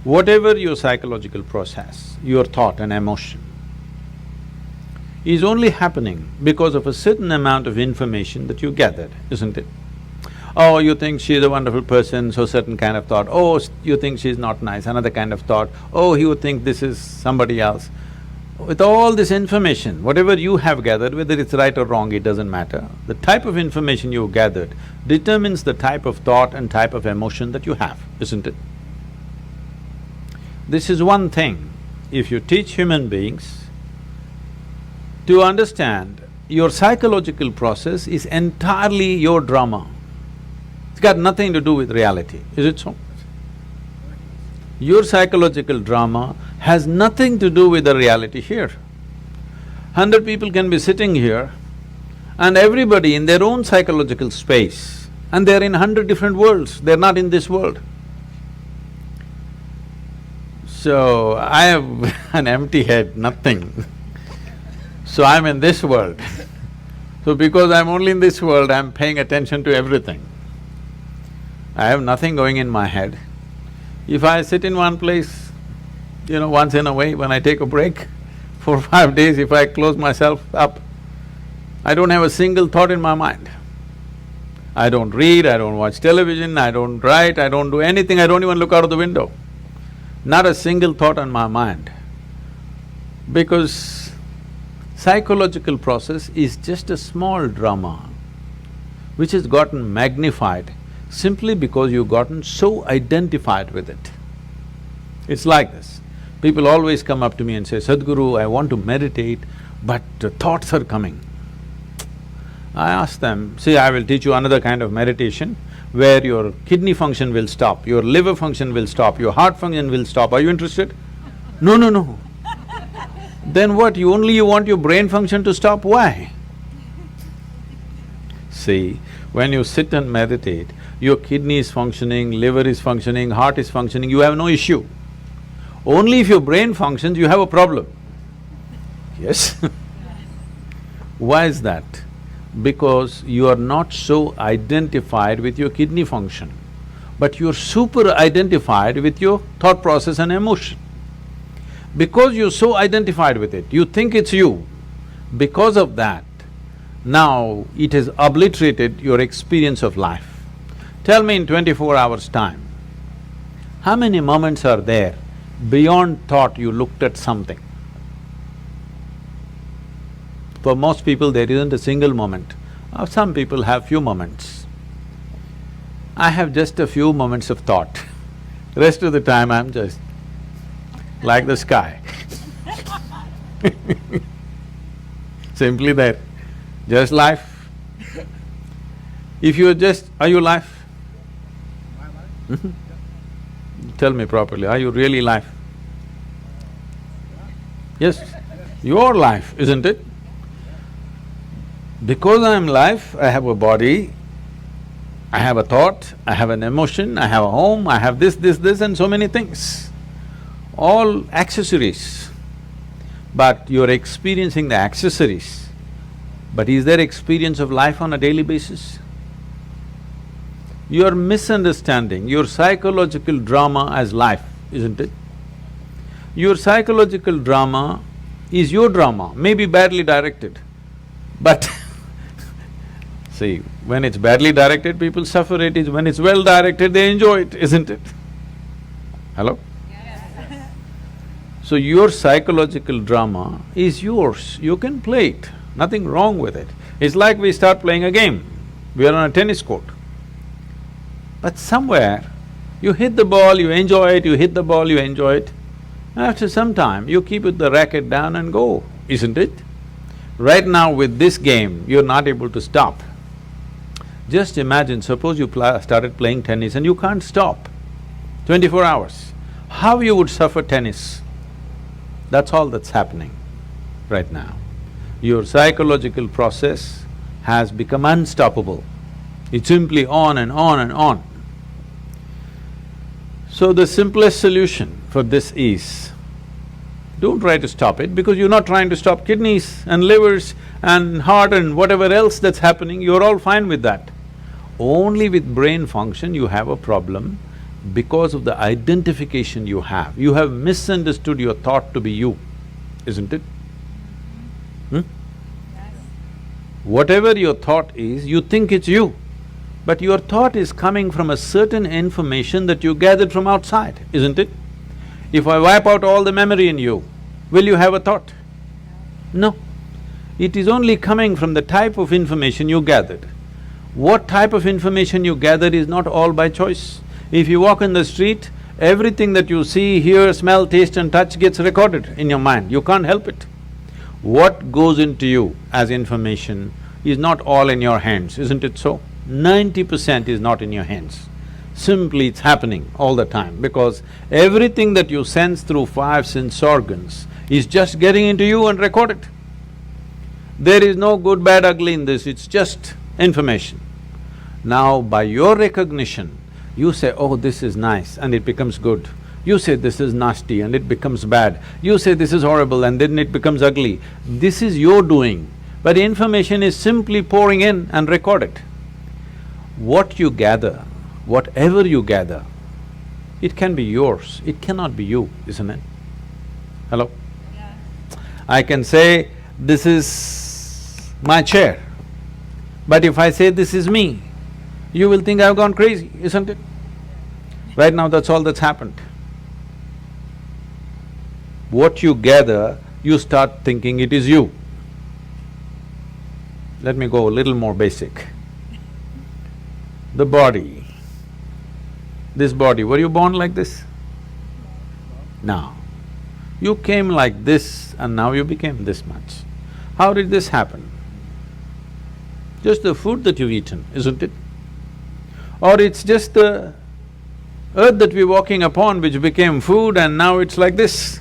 Whatever your psychological process, your thought and emotion, is only happening because of a certain amount of information that you gathered, isn't it? Oh, you think she's a wonderful person, so certain kind of thought. Oh, you think she's not nice, another kind of thought. Oh, you think this is somebody else. With all this information, whatever you have gathered, whether it's right or wrong, it doesn't matter. The type of information you gathered determines the type of thought and type of emotion that you have, isn't it? This is one thing. If you teach human beings to understand your psychological process is entirely your drama. It's got nothing to do with reality, is it so? Your psychological drama has nothing to do with the reality here. 100 people can be sitting here and everybody in their own psychological space, and they're in 100 different worlds, they're not in this world. So, I have an empty head, nothing. So I'm in this world. So because I'm only in this world, I'm paying attention to everything. I have nothing going in my head. If I sit in one place, once in a way when I take a break, 4 or 5 days, if I close myself up, I don't have a single thought in my mind. I don't read, I don't watch television, I don't write, I don't do anything, I don't even look out of the window. Not a single thought on my mind. Because psychological process is just a small drama which has gotten magnified simply because you've gotten so identified with it. It's like this. People always come up to me and say, Sadhguru, I want to meditate, but the thoughts are coming. I ask them, see, I will teach you another kind of meditation where your kidney function will stop, your liver function will stop, your heart function will stop. Are you interested? No, no, no. Then what, you want your brain function to stop? Why? See, when you sit and meditate, your kidney is functioning, liver is functioning, heart is functioning, you have no issue. Only if your brain functions, you have a problem. Yes? Why is that? Because you are not so identified with your kidney function, but you're super identified with your thought process and emotion. Because you're so identified with it, you think it's you. Because of that, now it has obliterated your experience of life. Tell me in 24 hours' time, how many moments are there beyond thought you looked at something? For most people, there isn't a single moment. Some people have few moments. I have just a few moments of thought. Rest of the time, I'm just like the sky. Simply there, just life. If you're just… are you life? Tell me properly, are you really life? Yes, your life, isn't it? Because I'm life, I have a body, I have a thought, I have an emotion, I have a home, I have this and so many things. All accessories. But you're experiencing the accessories. But is there experience of life on a daily basis? You're misunderstanding your psychological drama as life, isn't it? Your psychological drama is your drama, maybe badly directed, but see, when it's badly directed, people suffer it, when it's well directed, they enjoy it, isn't it? Hello? Yes. So your psychological drama is yours, you can play it, nothing wrong with it. It's like we start playing a game, we are on a tennis court. But somewhere, you hit the ball, you enjoy it, you hit the ball, you enjoy it. After some time, you keep the racket down and go, isn't it? Right now with this game, you're not able to stop. Just imagine, suppose you started playing tennis and you can't stop 24 hours. How you would suffer tennis? That's all that's happening right now. Your psychological process has become unstoppable. It's simply on and on and on. So the simplest solution for this is, don't try to stop it because you're not trying to stop kidneys and livers and heart and whatever else that's happening, you're all fine with that. Only with brain function you have a problem Because of the identification you have misunderstood your thought to be you, isn't it? Hmm? Whatever your thought is, you think it's you, but your thought is coming from a certain information that you gathered from outside, isn't it? If I wipe out all the memory in you, will you have a thought? No. It is only coming from the type of information you gathered. What type of information you gather is not all by choice. If you walk in the street, everything that you see, hear, smell, taste and touch gets recorded in your mind, you can't help it. What goes into you as information is not all in your hands, isn't it so? 90% is not in your hands. Simply it's happening all the time because everything that you sense through five sense organs is just getting into you and recorded. There is no good, bad, ugly in this, it's just information. Now, by your recognition, you say, oh, this is nice and it becomes good. You say this is nasty and it becomes bad. You say this is horrible and then it becomes ugly. This is your doing, but information is simply pouring in and recorded. What you gather, whatever you gather, it can be yours, it cannot be you, isn't it? Hello? Yeah. I can say, this is my chair, but if I say this is me, you will think I've gone crazy, isn't it? Right now, that's all that's happened. What you gather, you start thinking it is you. Let me go a little more basic. The body, this body, were you born like this? No. You came like this and now you became this much. How did this happen? Just the food that you've eaten, isn't it? Or it's just the earth that we're walking upon which became food and now it's like this.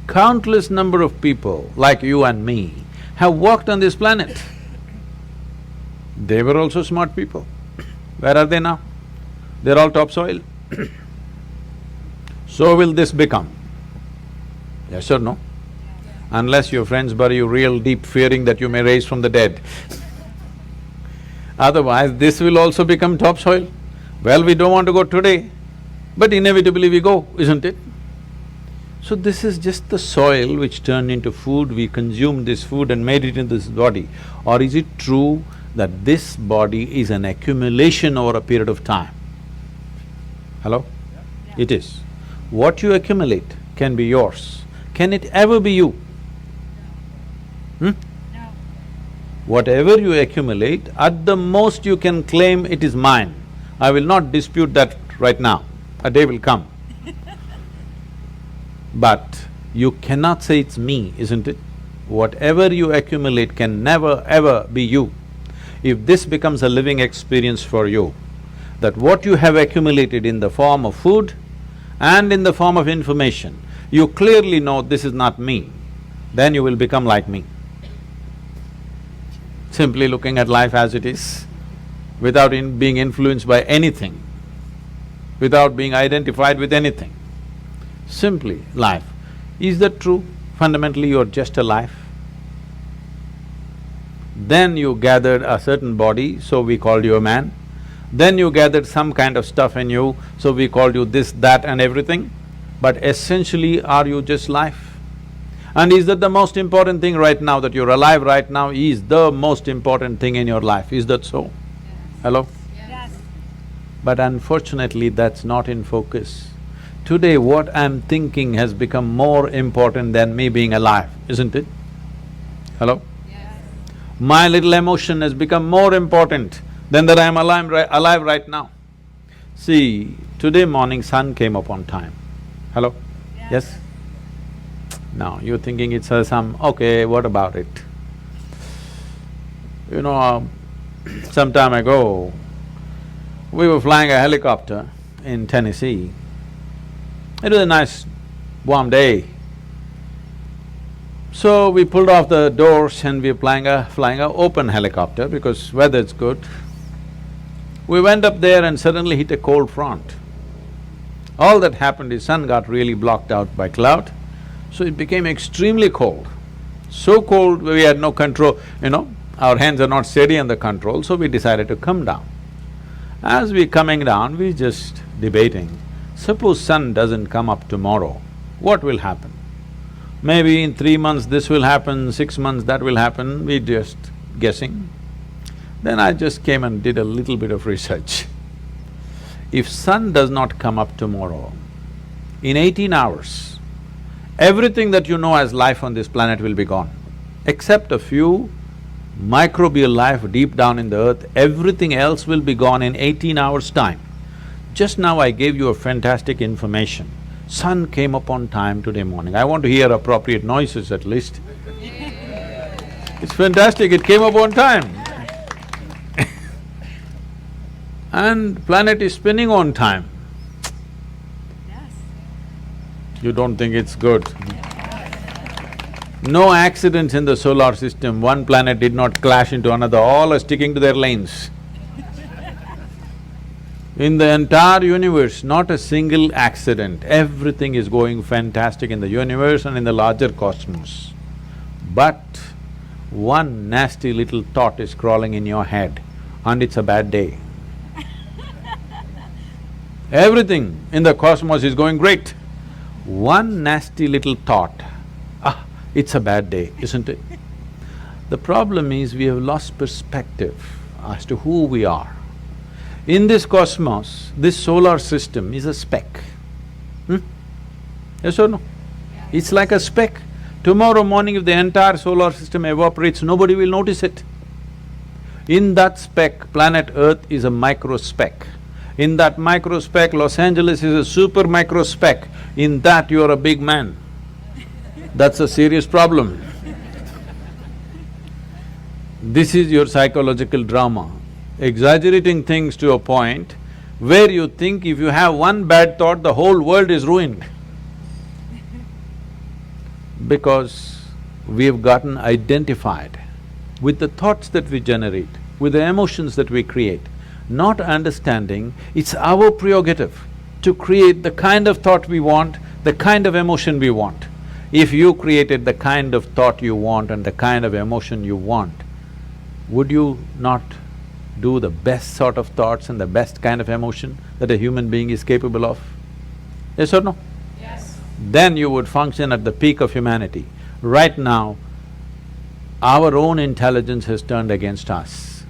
Countless number of people like you and me have walked on this planet. They were also smart people. Where are they now? They're all topsoil. So will this become? Yes or no? Unless your friends bury you real deep, fearing that you may rise from the dead. Otherwise, this will also become topsoil. Well, we don't want to go today, but inevitably we go, isn't it? So this is just the soil which turned into food, we consumed this food and made it into this body. Or is it true that this body is an accumulation over a period of time? Hello? Yeah. It is. What you accumulate can be yours. Can it ever be you? Hmm? No. Whatever you accumulate, at the most you can claim it is mine. I will not dispute that right now, a day will come. But you cannot say it's me, isn't it? Whatever you accumulate can never ever be you. If this becomes a living experience for you, that what you have accumulated in the form of food and in the form of information, you clearly know this is not me, then you will become like me. Simply looking at life as it is, without being influenced by anything, without being identified with anything. Simply life. Is that true? Fundamentally, you're just a life. Then you gathered a certain body, so we called you a man. Then you gathered some kind of stuff in you, so we called you this, that and everything. But essentially, are you just life? And is that the most important thing right now, that you're alive right now is the most important thing in your life, is that so? Yes. Hello? Yes. But unfortunately, that's not in focus. Today, what I'm thinking has become more important than me being alive, isn't it? Hello? Yes. My little emotion has become more important than that I'm alive right now. See, today morning sun came up on time. Hello? Yes? Now, you're thinking it's okay, what about it? You know, some time ago, we were flying a helicopter in Tennessee. It was a nice warm day. So we pulled off the doors and we were flying a open helicopter because weather's good. We went up there and suddenly hit a cold front. All that happened is sun got really blocked out by cloud, so it became extremely cold. So cold we had no control, our hands are not steady on the control, so we decided to come down. As we're coming down, we're just debating, suppose sun doesn't come up tomorrow, what will happen? Maybe in 3 months this will happen, 6 months that will happen, we're just guessing. Then I just came and did a little bit of research. If sun does not come up tomorrow, in 18 hours, everything that you know as life on this planet will be gone. Except a few microbial life deep down in the earth, everything else will be gone in 18 hours' time. Just now I gave you a fantastic information. Sun came up on time today morning. I want to hear appropriate noises at least. It's fantastic, it came up on time. And planet is spinning on time. Yes. You don't think it's good? No accidents in the solar system, one planet did not clash into another, all are sticking to their lanes. In the entire universe, not a single accident, everything is going fantastic in the universe and in the larger cosmos. But one nasty little thought is crawling in your head and it's a bad day. Everything in the cosmos is going great. One nasty little thought, it's a bad day, isn't it? The problem is we have lost perspective as to who we are. In this cosmos, this solar system is a speck. Yes or no? It's like a speck. Tomorrow morning if the entire solar system evaporates, nobody will notice it. In that speck, planet Earth is a micro speck. In that micro speck, Los Angeles is a super micro speck. In that, you are a big man. That's a serious problem. This is your psychological drama, exaggerating things to a point where you think if you have one bad thought, the whole world is ruined. Because we've gotten identified with the thoughts that we generate, with the emotions that we create, not understanding it's our prerogative to create the kind of thought we want, the kind of emotion we want. If you created the kind of thought you want and the kind of emotion you want, would you not do the best sort of thoughts and the best kind of emotion that a human being is capable of? Yes or no? Yes. Then you would function at the peak of humanity. Right now, our own intelligence has turned against us.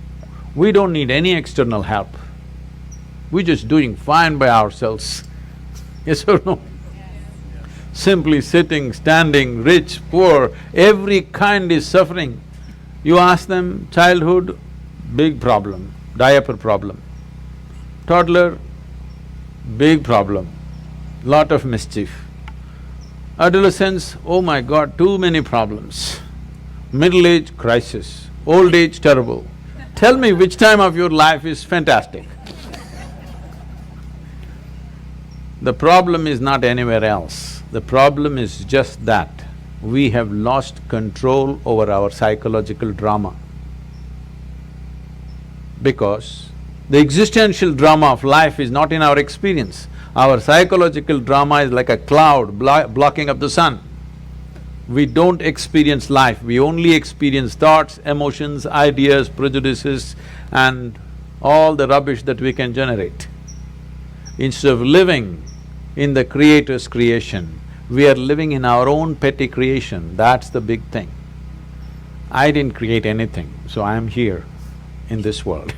We don't need any external help. We're just doing fine by ourselves. Yes or no? Simply sitting, standing, rich, poor, every kind is suffering. You ask them, childhood, big problem, diaper problem. Toddler, big problem, lot of mischief. Adolescence, oh my God, too many problems. Middle age, crisis. Old age, terrible. Tell me which time of your life is fantastic. The problem is not anywhere else. The problem is just that we have lost control over our psychological drama. Because the existential drama of life is not in our experience. Our psychological drama is like a cloud blocking up the sun. We don't experience life, we only experience thoughts, emotions, ideas, prejudices and all the rubbish that we can generate. Instead of living in the Creator's creation, we are living in our own petty creation, that's the big thing. I didn't create anything, so I am here in this world.